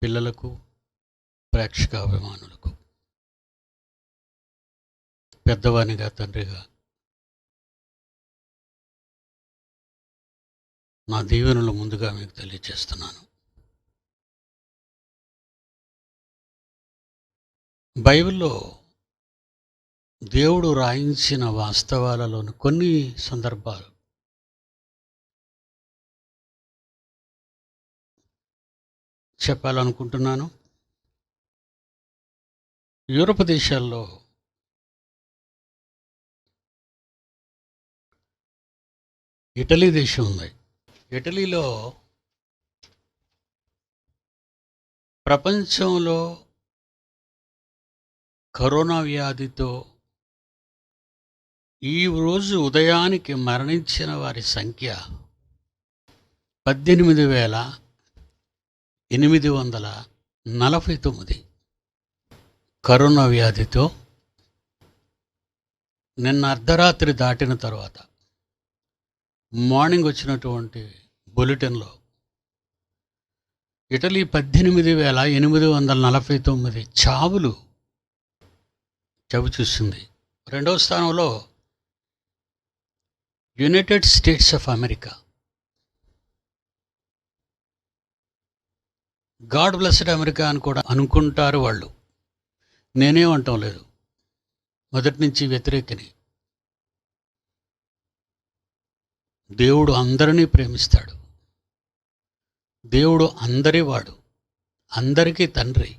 పిల్లలకు, ప్రేక్షకాభిమానులకు, పెద్దవానిగా, తండ్రిగా నా దీవెనలు ముందుగా మీకు తెలియజేస్తున్నాను. బైబిల్లో దేవుడు రాయించిన వాస్తవాలలోని కొన్ని సందర్భాలు చెప్పాలనుకుంటున్నాను. యూరప్ దేశాల్లో ఇటలీ దేశం ఉంది. ఇటలీలో ప్రపంచంలో కరోనా వ్యాధితో ఈ రోజు ఉదయానికి మరణించిన వారి సంఖ్య 18,849. కరోనా వ్యాధితో నిన్న అర్ధరాత్రి దాటిన తర్వాత మార్నింగ్ వచ్చినటువంటి బులెటిన్లో ఇటలీ 18,849 చావులు చూసింది. రెండవ స్థానంలో United states of America. God blessed America అని కూడా అనుకుంటారు వాళ్ళు. నేనేమంటాం లేదు, మొదటి నుంచి వ్యతిరేకిని. దేవుడు అందరినీ ప్రేమిస్తాడు. దేవుడు అందరి వాడు, అందరికీ తండ్రి.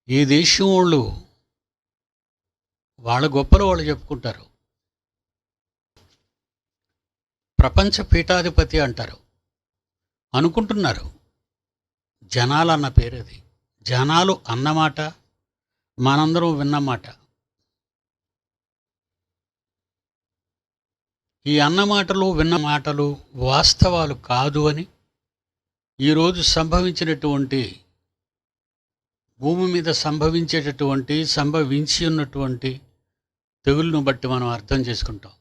ఈ దేశం వాళ్ళు వాళ్ళ గొప్పలు వాళ్ళు చెప్పుకుంటారు. ప్రపంచ పీఠాధిపతి అంటారు, అనుకుంటున్నారు. జనాలు అన్న పేరు అది. జనాలు అన్నమాట మనందరం విన్నమాట. ఈ అన్నమాటలు విన్న మాటలు వాస్తవాలు కాదు అని ఈరోజు సంభవించినటువంటి, భూమి మీద సంభవించి ఉన్నటువంటి తెగుళ్ళను బట్టి మనం అర్థం చేసుకుంటాం.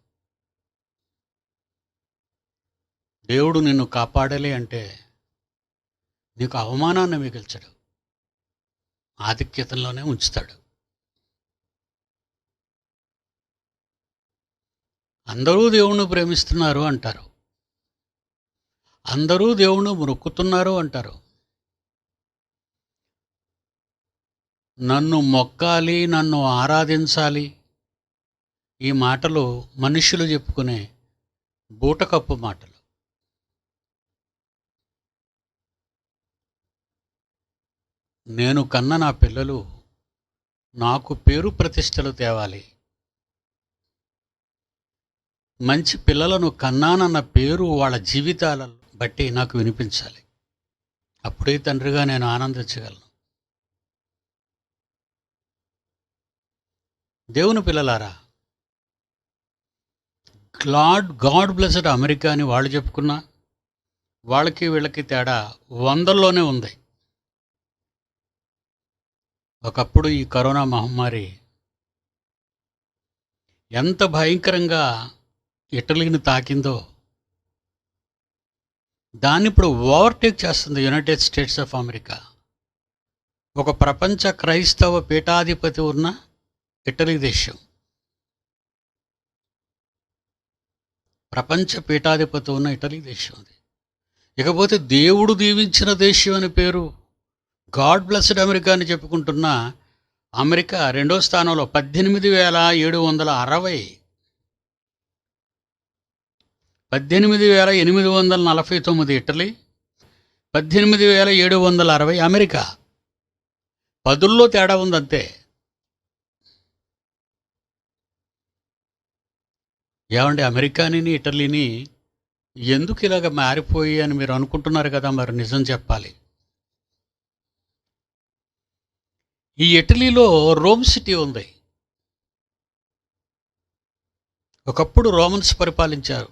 దేవుడు నిన్ను కాపాడాలి అంటే నీకు అవమానాన్ని మిగిల్చడు, ఆధిక్యతలోనే ఉంచుతాడు. అందరూ దేవుణ్ణి ప్రేమిస్తున్నారు అంటారు, అందరూ దేవుణ్ణి మొక్కుతున్నారు అంటారు. నన్ను మొక్కాలి, నన్ను ఆరాధించాలి, ఈ మాటలు మనుషులు చెప్పుకునే బూటకప్పు మాటలు. నేను కన్న నా పిల్లలు నాకు పేరు ప్రతిష్టలు తేవాలి, మంచి పిల్లలను కన్నానన్న పేరు వాళ్ళ జీవితాలను బట్టి నాకు వినిపించాలి. అప్పుడే తండ్రిగా నేను ఆనందించగలను. దేవుని పిల్లలారా, గాడ్ బ్లెస్డ్ అమెరికా అని వాళ్ళు చెప్పుకున్నా వాళ్ళకి వీళ్ళకి తేడా 100లోనే ఉంది. ఒకప్పుడు ఈ కరోనా మహమ్మారి ఎంత భయంకరంగా ఇటలీని తాకిందో దాన్ని ఇప్పుడు ఓవర్టేక్ చేస్తుంది యునైటెడ్ స్టేట్స్ ఆఫ్ అమెరికా. ఒక ప్రపంచ క్రైస్తవ పీఠాధిపతి ఉన్న ఇటలీ దేశం, ప్రపంచ పీఠాధిపతి ఉన్న ఇటలీ దేశం అది. ఇకపోతే దేవుడు దీవించిన దేశం అని పేరు, గాడ్ బ్లెస్డ్ అమెరికా అని చెప్పుకుంటున్న అమెరికా రెండో స్థానంలో 18,760. 18,849 ఇటలీ, 18,760 అమెరికా. 10లో తేడా ఉందంతే. ఏమంటే అమెరికాని ఇటలీని ఎందుకు ఇలాగ మారిపోయి అని మీరు అనుకుంటున్నారు కదా. మరి నిజం చెప్పాలి, ఈ ఇటలీలో రోమ్ సిటీ ఉంది. ఒకప్పుడు రోమన్స్ పరిపాలించారు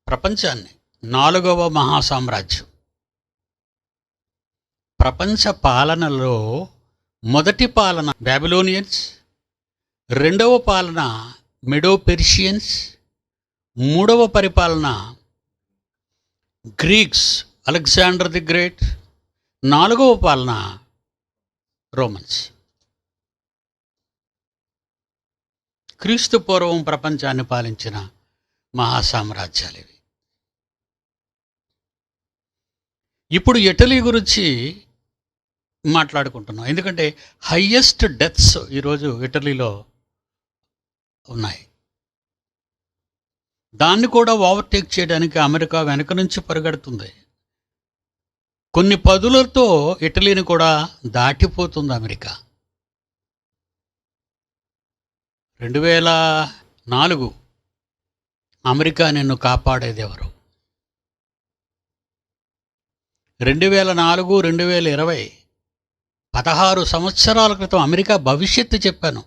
ప్రపంచాన్ని, 4వ మహాసామ్రాజ్యం. ప్రపంచ పాలనలో మొదటి పాలన బాబిలోనియన్స్, రెండవ పాలన మెడో పెర్షియన్స్, మూడవ పరిపాలన గ్రీక్స్, అలెగ్జాండర్ ది గ్రేట్. నాలుగవ పాలన రోమన్స్. క్రీస్తు పూర్వం ప్రపంచాన్ని పాలించిన మహాసామ్రాజ్యాలు ఇవి. ఇప్పుడు ఇటలీ గురించి మాట్లాడుకుంటున్నాం, ఎందుకంటే హయ్యెస్ట్ డెత్స్ ఈరోజు ఇటలీలో ఉన్నాయి. దాన్ని కూడా ఓవర్టేక్ చేయడానికి అమెరికా వెనక నుంచి పరిగెడుతుంది. కొన్ని పదులతో ఇటలీని కూడా దాటిపోతుంది అమెరికా. 2004 అమెరికా నిన్ను కాపాడేది ఎవరు? 2004, 2020 16 సంవత్సరాల క్రితం అమెరికా భవిష్యత్తు చెప్పాను.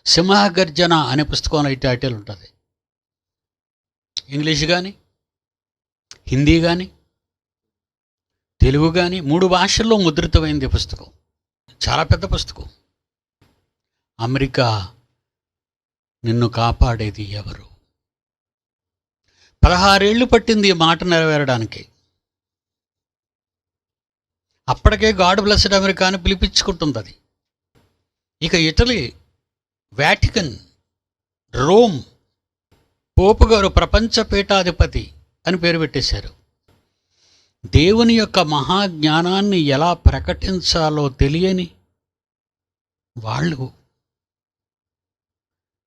సింహగర్జన అనే పుస్తకంలో ఈ టైటిల్ ఉంటుంది. ఇంగ్లీష్ కానీ, హిందీ కానీ, తెలుగు కానీ 3 భాషల్లో ముద్రితమైంది పుస్తకం. చాలా పెద్ద పుస్తకం. అమెరికా నిన్ను కాపాడేది ఎవరు? 16 ఏళ్ళు పట్టింది ఈ మాట నెరవేరడానికి. అప్పటికే గాడ్ బ్లెస్డ్ అమెరికా అని పిలిపించుకుంటుంది అది. ఇక ఇటలీ, వాటికన్, రోమ్, పోపు గారు ప్రపంచ పీఠాధిపతి అని పేరు పెట్టేశారు. దేవుని యొక్క మహాజ్ఞానాన్ని ఎలా ప్రకటించాలో తెలియని వాళ్ళు,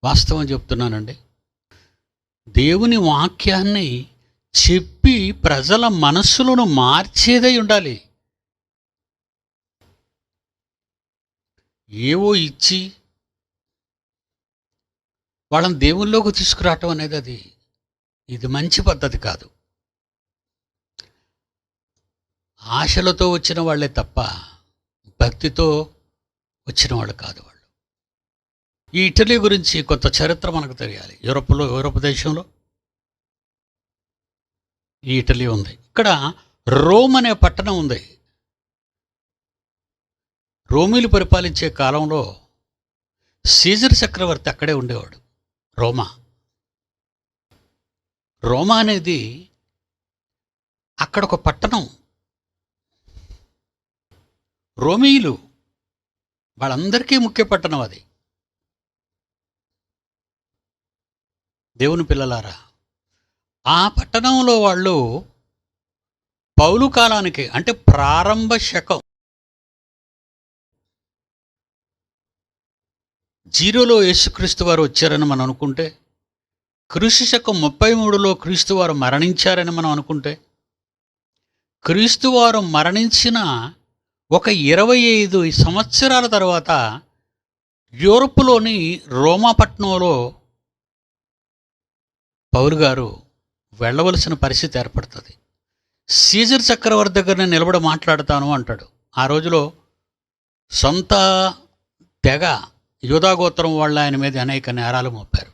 వాస్తవం చెప్తున్నానండి, దేవుని వాక్యాన్ని చెప్పి ప్రజల మనస్సులను మార్చేదై ఉండాలి. ఏవో ఇచ్చి వాళ్ళని దేవుల్లోకి తీసుకురావటం అనేది ఇది మంచి పద్ధతి కాదు. ఆశలతో వచ్చిన వాళ్ళే తప్ప భక్తితో వచ్చిన వాళ్ళు కాదు వాళ్ళు. ఈ ఇటలీ గురించి కొంత చరిత్ర మనకు తెలియాలి. యూరోప్ దేశంలో ఈ ఇటలీ ఉంది. ఇక్కడ రోమ్ అనే పట్టణం ఉంది. రోమీలు పరిపాలించే కాలంలో సీజర్ చక్రవర్తి అక్కడే ఉండేవాడు. రోమా అనేది అక్కడ ఒక పట్టణం. రోమీయులు వాళ్ళందరికీ ముఖ్య పట్టణం అది. దేవుని పిల్లలారా, ఆ పట్టణంలో వాళ్ళు పౌలు కాలానికి, అంటే ప్రారంభ శకం 0లో యేసుక్రీస్తు వారు వచ్చారని మనం అనుకుంటే, క్రీస్తు శకం 33లో క్రీస్తు వారు మరణించారని మనం అనుకుంటే, క్రీస్తు వారు మరణించిన ఒక 25 సంవత్సరాల తర్వాత యూరోప్లోని రోమా పట్టణంలో పౌలు గారు వెళ్ళవలసిన పరిస్థితి ఏర్పడుతుంది. సీజర్ చక్రవర్తి దగ్గర నిలబడి మాట్లాడతాను అంటాడు. ఆ రోజులో సొంత తెగ యూదాగోత్రం వాళ్ళు ఆయన మీద అనేక నేరాలు మోపారు.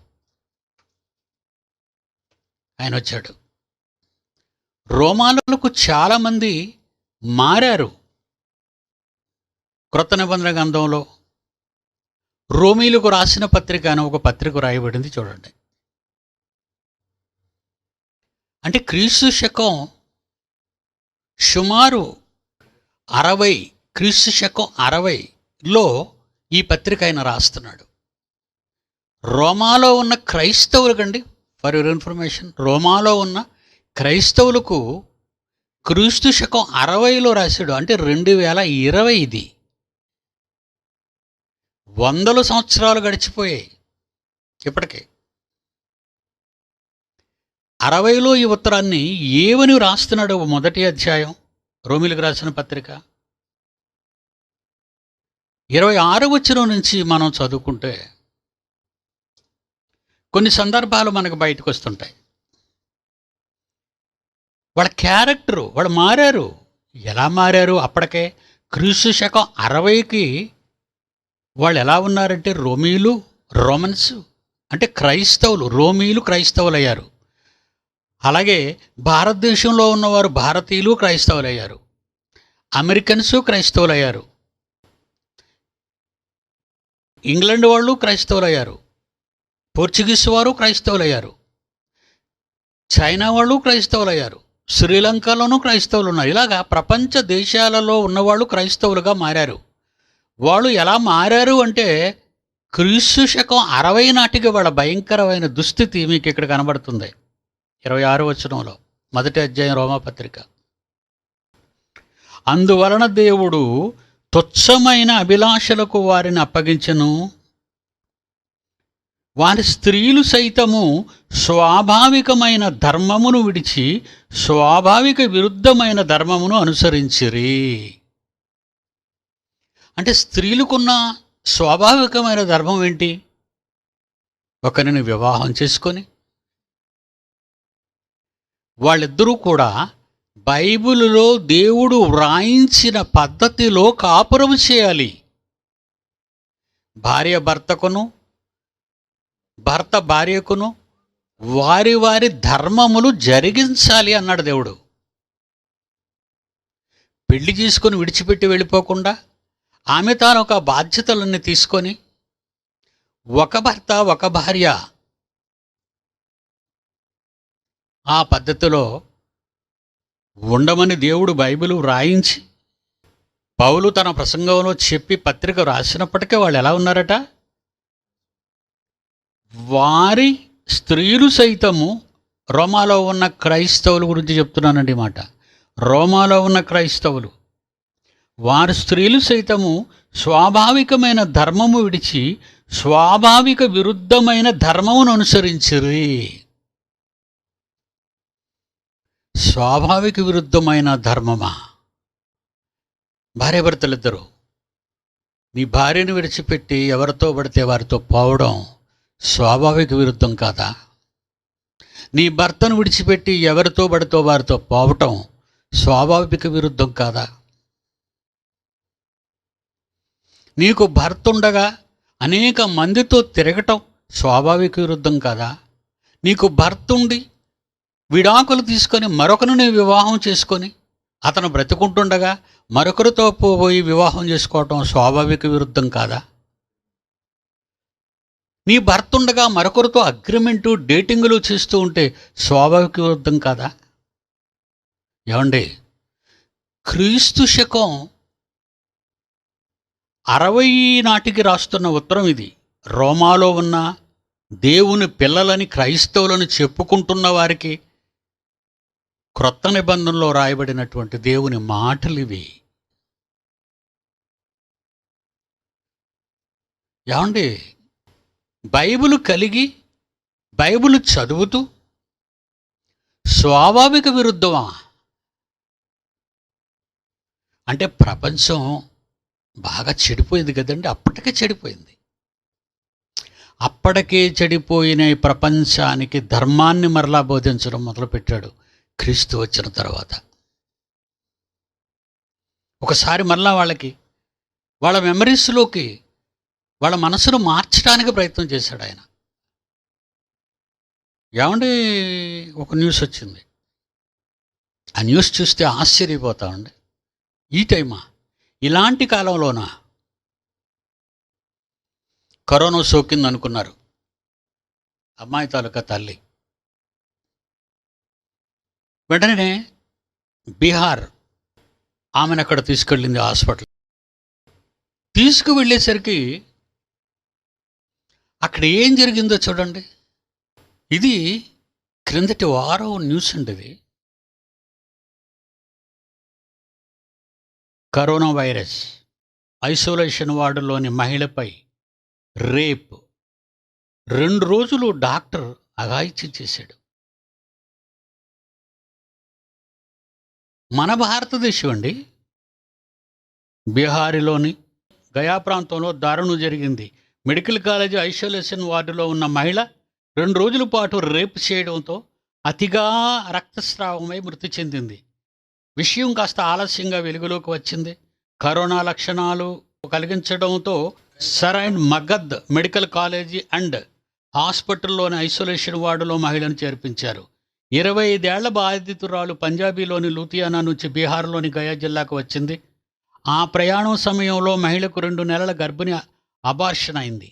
ఆయన వచ్చాడు. రోమాలకు చాలామంది మారారు. క్రొత్త నిబంధన గ్రంథంలో రోమీలకు రాసిన పత్రిక అని ఒక పత్రిక రాయబడింది, చూడండి. అంటే క్రీస్తు శకం సుమారు 60, క్రీస్తు శకం 60లో ఈ పత్రిక ఆయన రాస్తున్నాడు. రోమాలో ఉన్న క్రైస్తవులకండి, ఫర్ యువర్ ఇన్ఫర్మేషన్, రోమాలో ఉన్న క్రైస్తవులకు క్రీస్తు శకం 60లో రాశాడు. అంటే 2020 ఇది. 100 సంవత్సరాలు గడిచిపోయాయి ఇప్పటికే. 60లో ఈ ఉత్తరాన్ని ఏమని రాస్తున్నాడు? మొదటి అధ్యాయం రోమీలకు రాసిన పత్రిక 26వ వచనం నుంచి మనం చదువుకుంటే కొన్ని సందర్భాలు మనకు బయటకు వస్తుంటాయి. వాళ్ళ క్యారెక్టరు, వాళ్ళు మారారు. ఎలా మారారు? అప్పటికే క్రీస్తు శకం 60కి వాళ్ళు ఎలా ఉన్నారంటే రోమన్స్ అంటే క్రైస్తవులు. రోమీలు క్రైస్తవులు అయ్యారు. అలాగే భారతదేశంలో ఉన్నవారు భారతీయులు క్రైస్తవులు అయ్యారు. అమెరికన్స్ క్రైస్తవులు అయ్యారు. ఇంగ్లాండ్ వాళ్ళు క్రైస్తవులు అయ్యారు. పోర్చుగీస్ వారు క్రైస్తవులు అయ్యారు. చైనా వాళ్ళు క్రైస్తవులయ్యారు, శ్రీలంకలోనూ క్రైస్తవులు ఉన్నారు. ఇలాగా ప్రపంచ దేశాలలో ఉన్నవాళ్ళు క్రైస్తవులుగా మారారు. వాళ్ళు ఎలా మారారు అంటే క్రీస్తు శకం 60 నాటికి వాళ్ళ భయంకరమైన దుస్థితి మీకు ఇక్కడ కనబడుతుంది. 26వ వచనంలో, మొదటి అధ్యాయం రోమాపత్రిక. అందువలన దేవుడు తుచ్చమైన అభిలాషలకు వారిని అప్పగించెను, వారి స్త్రీలు సైతము స్వాభావికమైన ధర్మమును విడిచి స్వాభావిక విరుద్ధమైన ధర్మమును అనుసరించిరి. అంటే స్త్రీలకున్న స్వాభావికమైన ధర్మం ఏంటి? ఒకరిని వివాహం చేసుకొని వాళ్ళిద్దరూ కూడా బైబిలులో దేవుడు వ్రాయించిన పద్ధతిలో కాపురం చేయాలి. భార్య భర్తకును, భర్త భార్యకును వారి వారి ధర్మములు జరిగించాలి అన్నాడు దేవుడు. పెళ్లి చేసుకొని విడిచిపెట్టి వెళ్ళిపోకుండా ఆమె తాను ఒక బాధ్యతలన్నీ తీసుకొని ఒక భర్త ఒక భార్య ఆ పద్ధతిలో ఉండమని దేవుడు బైబిలు వ్రాయించి పౌలు తన ప్రసంగంలో చెప్పి పత్రిక రాసినప్పటికీ వాళ్ళు ఎలా ఉన్నారట? వారి స్త్రీలు సైతము, రోమాలో ఉన్న క్రైస్తవుల గురించి చెప్తున్నానండి మాట, రోమాలో ఉన్న క్రైస్తవులు, వారి స్త్రీలు సైతము స్వాభావికమైన ధర్మము విడిచి స్వాభావిక విరుద్ధమైన ధర్మమును అనుసరించిరి. స్వాభావిక విరుద్ధమైన ధర్మమా? భార్యాభర్తలిద్దరూ నీ భార్యను విడిచిపెట్టి ఎవరితో పడితే వారితో పోవడం స్వాభావిక విరుద్ధం కాదా? నీ భర్తను విడిచిపెట్టి ఎవరితో పడితో వారితో పోవటం స్వాభావిక విరుద్ధం కాదా? నీకు భర్త ఉండగా అనేక మందితో తిరగటం స్వాభావిక విరుద్ధం కాదా? నీకు భర్త ఉండి విడాకులు తీసుకొని మరొకరిని వివాహం చేసుకొని అతను బ్రతుకుంటుండగా మరొకరితో పోయి వివాహం చేసుకోవటం స్వాభావిక విరుద్ధం కాదా? నీ భర్త ఉండగా మరొకరితో అగ్రిమెంటు, డేటింగులు చేస్తూ ఉంటే స్వాభావిక విరుద్ధం కాదా? ఏమండి, క్రీస్తు శకం 60 నాటికి రాస్తున్న ఉత్తరం ఇది. రోమాలో ఉన్న దేవుని పిల్లలని, క్రైస్తవులను చెప్పుకుంటున్న వారికి క్రొత్త నిబంధనలో రాయబడినటువంటి దేవుని మాటలు ఇవి. ఏమండి, బైబిల్ కలిగి బైబిల్ చదువుతూ స్వాభావిక విరుద్ధమా? అంటే ప్రపంచం బాగా చెడిపోయింది కదండి. అప్పటికే చెడిపోయింది. అప్పటికే చెడిపోయిన ఈ ప్రపంచానికి ధర్మాన్ని మరలా బోధించడం మొదలుపెట్టాడు క్రీస్తు వచ్చిన తర్వాత. ఒకసారి మరలా వాళ్ళ మెమరీస్లోకి, వాళ్ళ మనసును మార్చడానికి ప్రయత్నం చేశాడు ఆయన. ఏమండి, ఒక న్యూస్ వచ్చింది. ఆ న్యూస్ చూస్తే ఆశ్చర్యపోతామండి. ఈ టైమా, ఇలాంటి కాలంలోనా కరోనా సోకింది అనుకున్నారు అమ్మాయి తాలూకా తల్లి. వెంటనే బీహార్ ఆమెను అక్కడ తీసుకెళ్ళింది హాస్పిటల్. తీసుకువెళ్ళేసరికి అక్కడ ఏం జరిగిందో చూడండి. ఇది క్రిందటి వారం న్యూస్ అండి. ఇది కరోనా వైరస్ ఐసోలేషన్ వార్డులోని మహిళపై రేప్. 2 రోజులు డాక్టర్ అఘాయిత్యం చేశాడు. మన భారతదేశం అండి. బీహార్లోని గయా ప్రాంతంలో దారుణం జరిగింది. మెడికల్ కాలేజీ ఐసోలేషన్ వార్డులో ఉన్న మహిళ 2 రోజుల పాటు రేప్ చేయడంతో అతిగా రక్తస్రావమై మృతి చెందింది. విషయం కాస్త ఆలస్యంగా వెలుగులోకి వచ్చింది. కరోనా లక్షణాలు కలిగించడంతో సరైన్ మగద్ మెడికల్ కాలేజీ అండ్ హాస్పిటల్లోని ఐసోలేషన్ వార్డులో మహిళను చేర్పించారు. 25 ఏళ్ల బాధితురాలు పంజాబీలోని లూథియానా నుంచి బీహార్లోని గయా జిల్లాకు వచ్చింది. ఆ ప్రయాణం సమయంలో మహిళకు 2 నెలల గర్భిణి అబార్షన్ అయింది.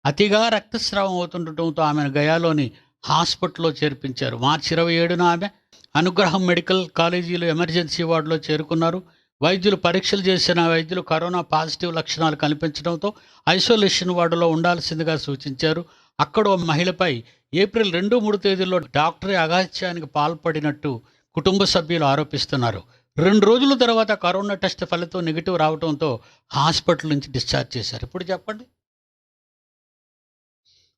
అతిగా రక్తస్రావం అవుతుండటంతో ఆమెను గయాలోని హాస్పిటల్లో చేర్పించారు. మార్చి 27న ఆమె అనుగ్రహం మెడికల్ కాలేజీలో ఎమర్జెన్సీ వార్డులో చేరుకున్నారు. వైద్యులు పరీక్షలు చేసిన వైద్యులు కరోనా పాజిటివ్ లక్షణాలు కనిపించడంతో ఐసోలేషన్ వార్డులో ఉండాల్సిందిగా సూచించారు. అక్కడ ఓ మహిళపై ఏప్రిల్ 2, 3 తేదీల్లో డాక్టరే అఘాయిత్యానికి పాల్పడినట్టు కుటుంబ సభ్యులు ఆరోపిస్తున్నారు. 2 రోజుల తర్వాత కరోనా టెస్ట్ ఫలితం నెగిటివ్ రావడంతో హాస్పిటల్ నుంచి డిశ్చార్జ్ చేశారు. ఇప్పుడు చెప్పండి,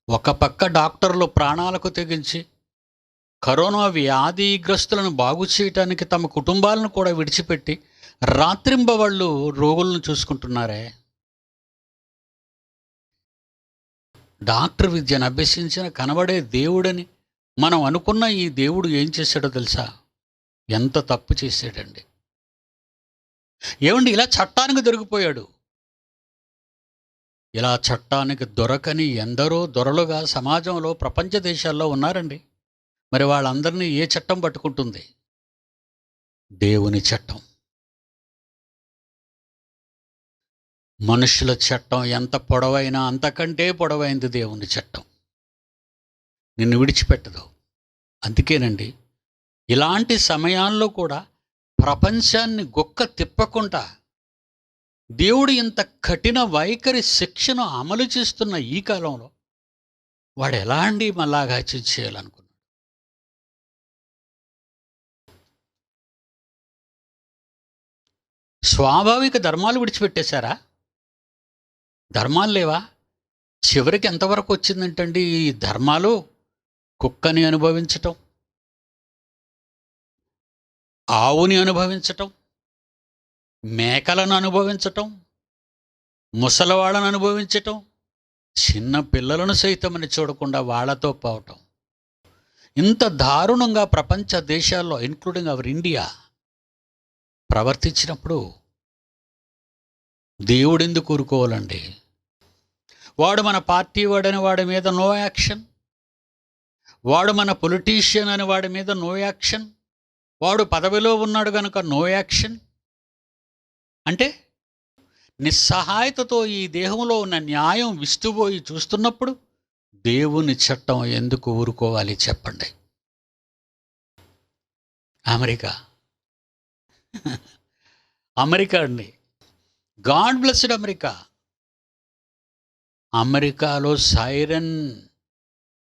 ఒక పక్క డాక్టర్లు ప్రాణాలకు తెగించి కరోనా వ్యాధిగ్రస్తులను బాగు చేయటానికి తమ కుటుంబాలను కూడా విడిచిపెట్టి రాత్రింబవళ్ళు రోగులను చూసుకుంటున్నారే. డాక్టర్ విద్యను అభ్యసించిన కనబడే దేవుడని మనం అనుకున్న ఈ దేవుడు ఏం చేశాడో తెలుసా? ఎంత తప్పు చేశాడండి. ఏమండి, ఇలా చట్టానికి దొరికిపోయాడు. ఇలా చట్టానికి దొరకని ఎందరో దొరలుగా సమాజంలో ప్రపంచ దేశాల్లో ఉన్నారండి. మరి వాళ్ళందరినీ ఏ చట్టం పట్టుకుంటుంది? దేవుని చట్టం. మనుషుల చట్టం ఎంత పొడవైనా అంతకంటే పొడవైంది దేవుని చట్టం. నిన్ను విడిచిపెట్టదు. అందుకేనండి ఇలాంటి సమయాల్లో కూడా ప్రపంచాన్ని గొక్క తిప్పకుండా దేవుడు ఇంత కఠిన వైఖరి శిక్షను అమలు చేస్తున్న ఈ కాలంలో వాడు ఎలా అండి మళ్ళాగా చేయాలనుకున్నాడు? స్వాభావిక ధర్మాలు విడిచిపెట్టేశారా? ధర్మాలు లేవా? చివరికి ఎంతవరకు వచ్చిందంటండి ఈ ధర్మాలు? కుక్కని అనుభవించటం, ఆవుని అనుభవించటం, మేకలను అనుభవించటం, ముసలివాళ్ళను అనుభవించటం, చిన్న పిల్లలను సైతమని చూడకుండా వాళ్ళతో పోవటం. ఇంత దారుణంగా ప్రపంచ దేశాల్లో ఇన్క్లూడింగ్ అవర్ ఇండియా ప్రవర్తించినప్పుడు దేవుడెందుకు ఊరుకోవాలండి? వాడు మన పార్టీ వాడని వాడి మీద నో యాక్షన్, వాడు మన పొలిటీషియన్ అని వాడి మీద నో యాక్షన్, వాడు పదవిలో ఉన్నాడు కనుక నో యాక్షన్. అంటే నిస్సహాయతతో ఈ దేహంలో ఉన్న న్యాయం విస్తుపోయి చూస్తున్నప్పుడు దేవుని చట్టం ఎందుకు ఊరుకోవాలి చెప్పండి? అమెరికా అండి, గాడ్ బ్లెస్డ్ అమెరికా. అమెరికాలో సైరన్,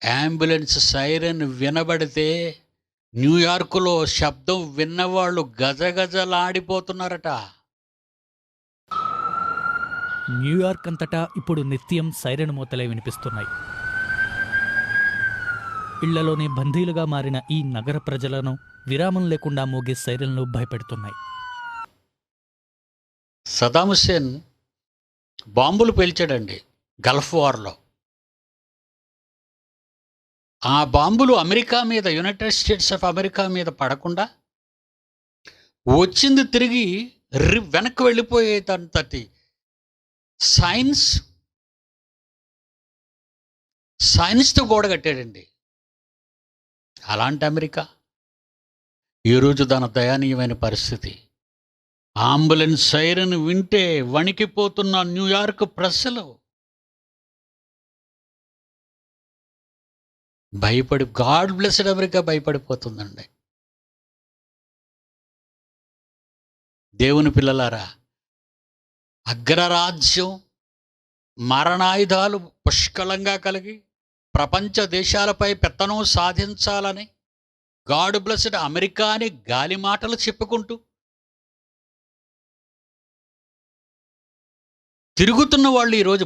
అంబులెన్స్ సైరన్ వినబడితే న్యూయార్కులో శబ్దం విన్నవాళ్ళు గజగజలాడిపోతున్నారట. న్యూయార్క్ అంతటా ఇప్పుడు నిత్యం సైరన్ మూతలే వినిపిస్తున్నాయి. ఇళ్లలోనే బందీలుగా మారిన ఈ నగర ప్రజలను విరామం లేకుండా మోగే సైరన్లు భయపెడుతున్నాయి. సదాం హుస్సేన్ బాంబులు పేల్చాడండి గల్ఫ్ వార్లో. ఆ బాంబులు అమెరికా మీద, యునైటెడ్ స్టేట్స్ ఆఫ్ అమెరికా మీద పడకుండా వచ్చింది తిరిగి వెనక్కి వెళ్ళిపోయేటంతటి సైన్స్తో గోడ కట్టాడండి. అలాంటి అమెరికా ఈరోజు తన దయనీయమైన పరిస్థితి. అంబులెన్స్ సైరన్ వింటే వణికిపోతున్న న్యూయార్క్ ప్రజలు గాడ్ బ్లెస్డ్ అమెరికా భయపడిపోతుందండి. దేవుని పిల్లలారా, అగ్రరాజ్యం మరణాయుధాలు పుష్కలంగా కలిగి ప్రపంచ దేశాలపై పెత్తనం సాధించాలని గాడ్ బ్లెస్డ్ అమెరికా అని గాలి మాటలు చెప్పుకుంటూ తిరుగుతున్న వాళ్ళు ఈరోజు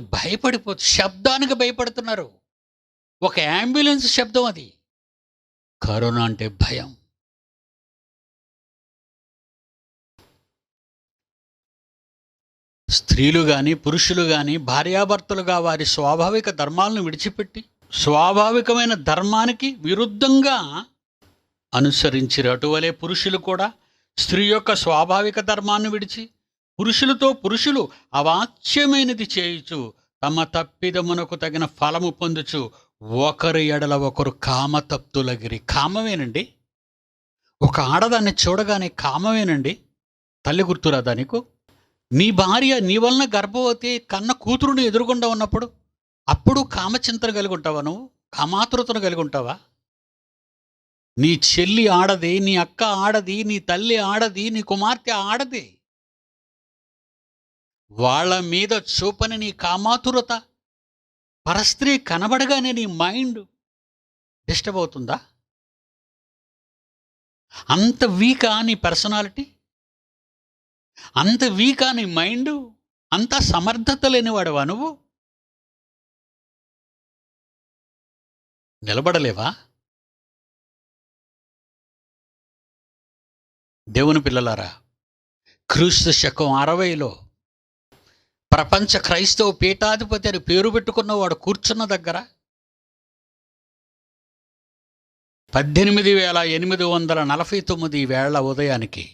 శబ్దానికి భయపడుతున్నారు. ఒక అంబులెన్స్ శబ్దం, అది కరోనా అంటే భయం. స్త్రీలు కానీ పురుషులు కానీ భార్యాభర్తలుగా వారి స్వాభావిక ధర్మాలను విడిచిపెట్టి స్వాభావికమైన ధర్మానికి విరుద్ధంగా అనుసరించారు. అటువలే పురుషులు కూడా స్త్రీ యొక్క స్వాభావిక ధర్మాన్ని విడిచి పురుషులతో పురుషులు అవాచ్యమైనది చేయుచు తమ తప్పిదమునకు తగిన ఫలము పొందుచు ఒకరి ఎడల ఒకరు కామతప్తులగిరి. కామమేనండి, ఒక ఆడదాన్ని చూడగానే కామమేనండి. తల్లి గుర్తురాదా నీకు? నీ భార్య నీ వలన గర్భవతి కన్న కూతురుని ఎదురుగుండా ఉన్నప్పుడు అప్పుడు కామచింతన కలిగి ఉంటావా? నువ్వు కామాతురతను కలిగి ఉంటావా? నీ చెల్లి ఆడది, నీ అక్క ఆడది, నీ తల్లి ఆడది, నీ కుమార్తె ఆడది. వాళ్ళ మీద చూపని నీ కామాతురత, పరస్త్రీ కనబడగానే నీ మైండ్ డిస్టర్బ్ అవుతుందా? అంత వీకా నీ పర్సనాలిటీ? అంత వీకా నీ మైండ్? అంత సమర్థత లేనివాడవా నువ్వు? నిలబడలేవా? దేవుని పిల్లలారా, క్రీస్తు శకం 60లో ప్రపంచ క్రైస్తవ పీఠాధిపతి అని పేరు పెట్టుకున్నవాడు కూర్చున్న దగ్గర 18,849 వేళ ఉదయానికి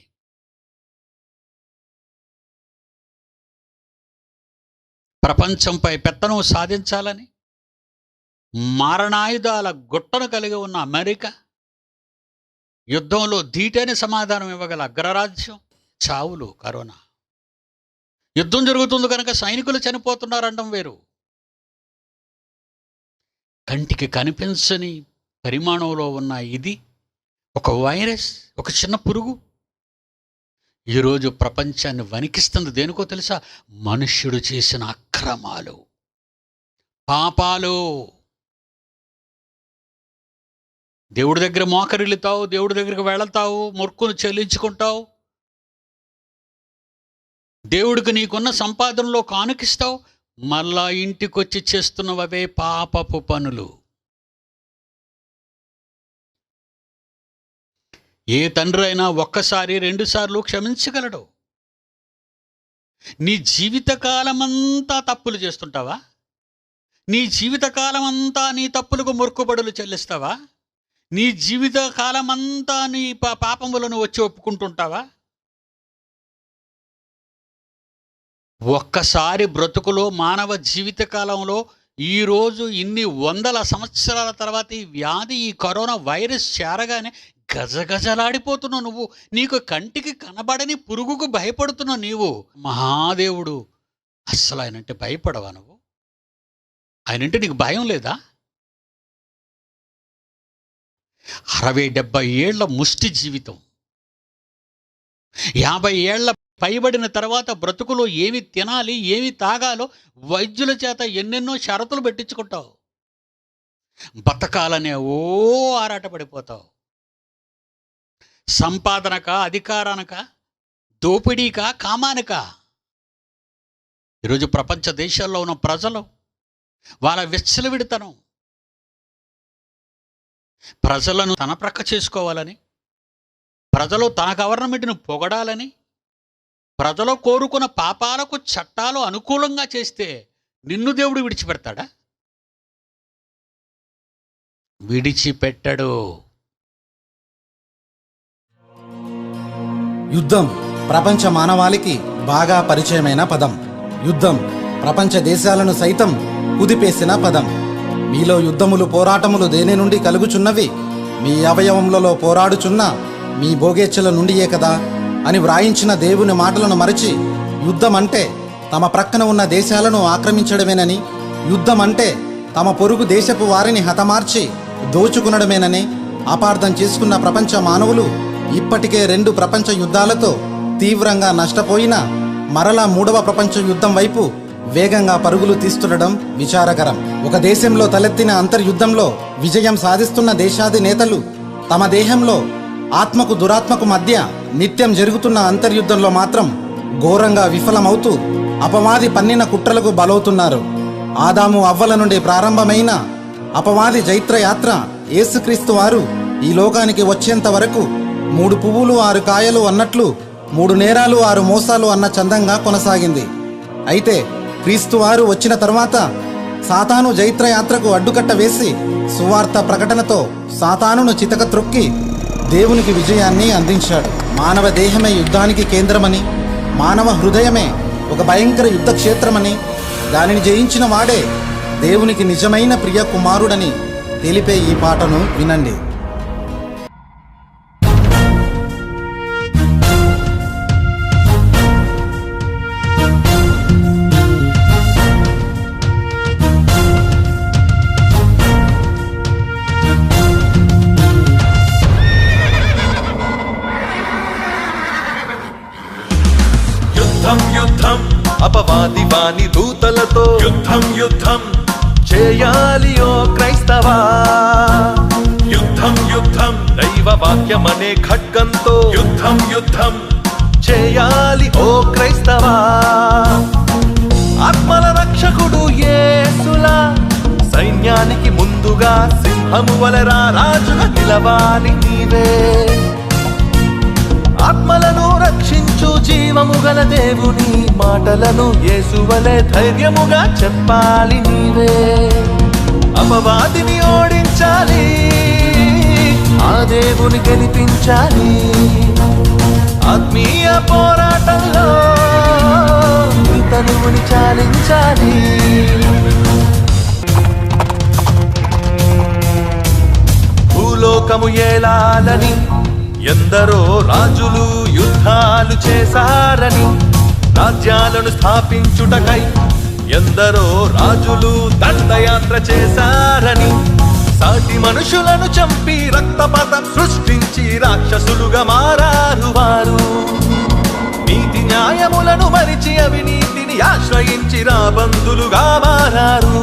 ప్రపంచంపై పెత్తనం సాధించాలని మారణాయుధాల గుట్టను కలిగి ఉన్న అమెరికా, యుద్ధంలో ధీటైన సమాధానం ఇవ్వగల అగ్రరాజ్యం, చావులు, కరోనా. యుద్ధం జరుగుతుంది కనుక సైనికులు చనిపోతున్నారండం వేరు. కంటికి కనిపించని పరిమాణంలో ఉన్న ఇది ఒక వైరస్, ఒక చిన్న పురుగు ఈరోజు ప్రపంచాన్ని వణికిస్తుంది. దేనికో తెలుసా? మనుష్యుడు చేసిన అక్రమాలు, పాపాలు. దేవుడి దగ్గర మోకరిల్లుతావు, దేవుడి దగ్గరికి వెళతావు, మొక్కును చెల్లించుకుంటావు, దేవుడికి నీకున్న సంపాదనలో కానుకిస్తావు, మళ్ళా ఇంటికొచ్చి చేస్తున్నవే పాపపు పనులు. ఏ తండ్రి అయినా ఒక్కసారి 2 సార్లు క్షమించగలడు. నీ జీవితకాలమంతా తప్పులు చేస్తుంటావా? నీ జీవితకాలమంతా నీ తప్పులకు మొక్కుబడులు చెల్లిస్తావా? నీ జీవితకాలమంతా నీ పాపములను వచ్చి ఒప్పుకుంటుంటావా? ఒక్కసారి బ్రతుకులో, మానవ జీవితకాలంలో ఈరోజు ఇన్ని వందల సంవత్సరాల తర్వాత ఈ వ్యాధి, ఈ కరోనా వైరస్ చేరగానే గజగజలాడిపోతున్నావు నువ్వు. నీకు కంటికి కనబడని పురుగుకు భయపడుతున్నావు నీవు. మహాదేవుడు అస్సలు ఆయనంటే భయపడవా నువ్వు? ఆయనంటే నీకు భయం లేదా? 60-70 ఏళ్ల ముష్టి జీవితం, 50 ఏళ్ల పైబడిన తర్వాత బ్రతుకులో ఏమి తినాలి, ఏమి తాగాలో వైద్యుల చేత ఎన్నెన్నో షరతులు పెట్టించుకుంటావు. బతకాలనే ఆరాటపడిపోతావు. సంపాదనక, అధికారానక, దోపిడీక, కామానిక. ఈరోజు ప్రపంచ దేశాల్లో ఉన్న ప్రజలు వాళ్ళ విచ్చలవిడితనం, ప్రజలను తన ప్రక్క చేసుకోవాలని, ప్రజలు తన గవర్నమెంట్ను పొగడాలని, ప్రజలు కోరుకున్న పాపాలకు చట్టాలు అనుకూలంగా చేస్తే నిన్ను దేవుడు విడిచిపెడతాడా? విడిచిపెట్టడు. యుద్ధం ప్రపంచ మానవాళికి బాగా పరిచయమైన పదం. యుద్ధం ప్రపంచ దేశాలను సైతం కుదిపేసిన పదం. మీలో యుద్ధములు, పోరాటములు దేని నుండి కలుగుచున్నవి? మీ అవయవములలో పోరాడుచున్న మీ భోగేచ్ఛల నుండియే కదా అని వ్రాయించిన దేవుని మాటలను మరచి, యుద్ధం అంటే తమ ప్రక్కన ఉన్న దేశాలను ఆక్రమించడమేనని, యుద్ధం అంటే తమ పొరుగు దేశపు వారిని హతమార్చి దోచుకునడమేనని అపార్థం చేసుకున్న ప్రపంచ మానవులు ఇప్పటికే 2 ప్రపంచ యుద్ధాలతో తీవ్రంగా నష్టపోయిన మరలా 3వ ప్రపంచ యుద్ధం వైపు వేగంగా పరుగులు తీస్తుండడం విచారకరం. ఒక దేశంలో తలెత్తిన అంతర్యుద్ధంలో విజయం సాధిస్తున్న దేశాధినేతలు తమ దేహంలో ఆత్మకు దురాత్మకు మధ్య నిత్యం జరుగుతున్న అంతర్యుద్ధంలో మాత్రం ఘోరంగా విఫలమవుతూ అపవాది పన్నిన కుట్రలకు బలవుతున్నారు. ఆదాము అవ్వల నుండి ప్రారంభమైన అపవాది జైత్రయాత్ర యేసుక్రీస్తు వారు ఈ లోకానికి వచ్చేంత వరకు 3 పువ్వులు 6 కాయలు అన్నట్లు 3 నేరాలు 6 మోసాలు అన్న చందంగా కొనసాగింది. అయితే క్రీస్తు వారు వచ్చిన తరువాత సాతాను జైత్రయాత్రకు అడ్డుకట్ట వేసి సువార్త ప్రకటనతో సాతానును చితక త్రొక్కి దేవునికి విజయాన్ని అందించాడు. మానవ దేహమే యుద్ధానికి కేంద్రమని, మానవ హృదయమే ఒక భయంకర యుద్ధ క్షేత్రమని, దానిని జయించిన వాడే దేవునికి నిజమైన ప్రియ కుమారుడని తెలిపే ఈ పాటను వినండి. యుద్ధం యుద్ధం అపవాది వాని దూతలతో యుద్ధం యుద్ధం చేయాలి ఓ క్రైస్తవా యుద్ధం యుద్ధం దైవ వాక్యమనే ఖడ్గంతో యుద్ధం యుద్ధం చేయాలి ఓ క్రైస్తవా ఆత్మల రక్షకుడు యేసులా సైన్యానికి ముందుగా సింహము వలె రాజుగా నిలవాలి నీవే ఆత్మలను రక్షించు జీవము గల దేవుని మాటలను యేసువలే ధైర్యముగా చెప్పాలి నీవే అపవాదిని ఓడించాలి ఆ దేవుని గెలిపించాలి ఆత్మీయ పోరాటంలో నీ తనువుని చాలించాలి భూలోకము ఏలాలని ఎందరో రాజులు యుద్ధాలు చేశారని రాజ్యాలను స్థాపించుటకై ఎందరో రాజులు దండయాత్ర చేశారని సాటి మనుషులను చంపి రక్తపాతం సృష్టించి రాక్షసులుగా మారారు వారు నీతి న్యాయములను మరిచి అవినీతిని ఆశ్రయించి రాబందులుగా మారారు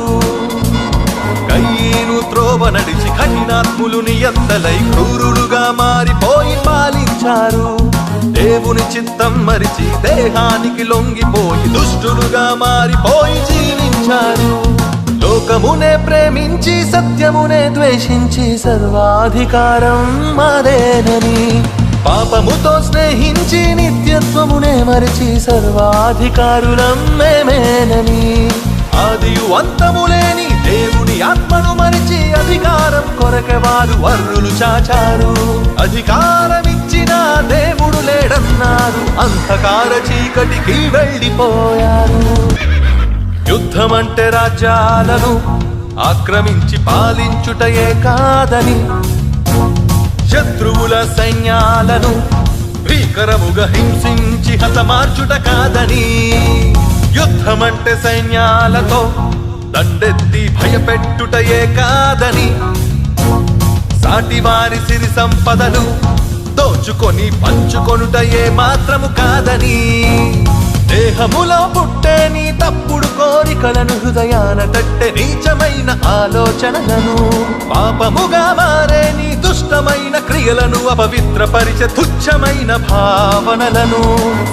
కయ్యను త్రోవ నడిచి కఠినాత్ములు నియంతలై క్రూరులుగా మారిపోయి పాలించారు దేవుని చిత్తం మరిచి దేహానికి లొంగిపోయి దుష్టులుగా మారిపోయి జీవించారు లోకమునే ప్రేమించి సత్యమునే ద్వేషించి సర్వాధికారం మాదేనని పాపముతో స్నేహించి నిత్యత్వమునే మరిచి సర్వాధికారులం మేమేనని ఆదియు అంతము లేని దేవుని ఆత్మను మరిచి అధికారం కొరకే వారు వర్రులు చాచారు అధికారమిచ్చిన దేవుడు లేడన్నారు అంధకార చీకటికి వెళ్ళిపోయారు యుద్ధమంటే రాజ్యాలను ఆక్రమించి పాలించుటయే కాదని శత్రువుల సైన్యాలను భీకరముగా హింసించి హతమార్చుట కాదని యుద్ధమంటే సైన్యాలతో దండెత్తి భయపెట్టుటయే కాదని సాటి వారి సిరి సంపదలు దోచుకొని పంచుకొనుటయే మాత్రము కాదని దేహములో పుట్టే నీ తప్పుడు కోరికలను హృదయాన తట్టే నీచమైన ఆలోచనలను పాపముగా మారే నీ దుష్టమైన క్రియలను అపవిత్రపరిచే తుచ్చమైన భావనలను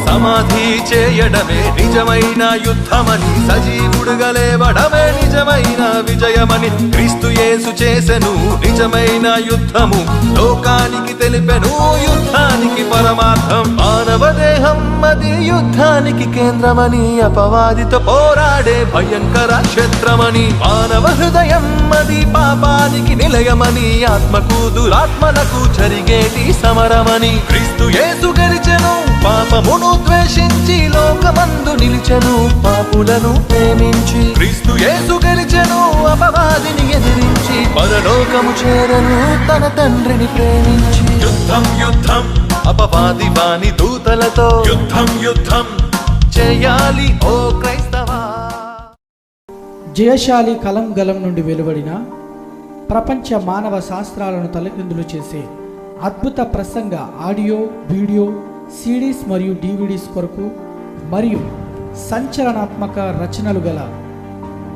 సమాధి చేయడమే నిజమైన యుద్ధమని సజీవుడుగా లేవడమే నిజమైన విజయమని క్రీస్తు యేసు చేసెను నిజమైన యుద్ధము లోకానికి తెలిపెను యుద్ధానికి పరమార్థం మానవ దేహం అది యుద్ధానికి కేంద్రమని అపవాదితో పోరాడే భయంకర క్షేత్రమని మానవ హృదయం అది పాపానికి నిలయమని ఆత్మకు దురాత్మలకు జరిగేటి సమరమని క్రీస్తు యేసు గెలిచెను పాపమును ద్వేషించి లోకమందు నిలిచెను పాపులను ప్రేమించి క్రీస్తు యేసు గెలిచెను అపవాదిని ఎదిరించి పరలోకము చేరను తన తండ్రిని ప్రేమించి యుద్ధం యుద్ధం అపవాది వాని దూతలతో యుద్ధం యుద్ధం చేయాలి ఓ క్రైస్తవా జయశాలి కలం గలం నుండి వెలువడిన ప్రపంచ మానవ శాస్త్రాలను తలకిందులు చేసే అద్భుత ప్రసంగ ఆడియో వీడియో సిడీస్ మరియు డివిడీస్ కొరకు మరియు సంచలనాత్మక రచనలు గల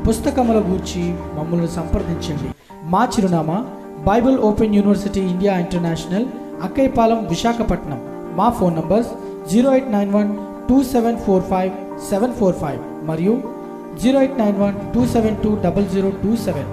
పుస్తకముల గూర్చి మమ్మల్ని సంప్రదించండి. మా చిరునామా Bible open university India international, Akkayapalem, Visakhapatnam. మా ఫోన్ నంబర్స్ 08912745 745 మరియు 089127200027.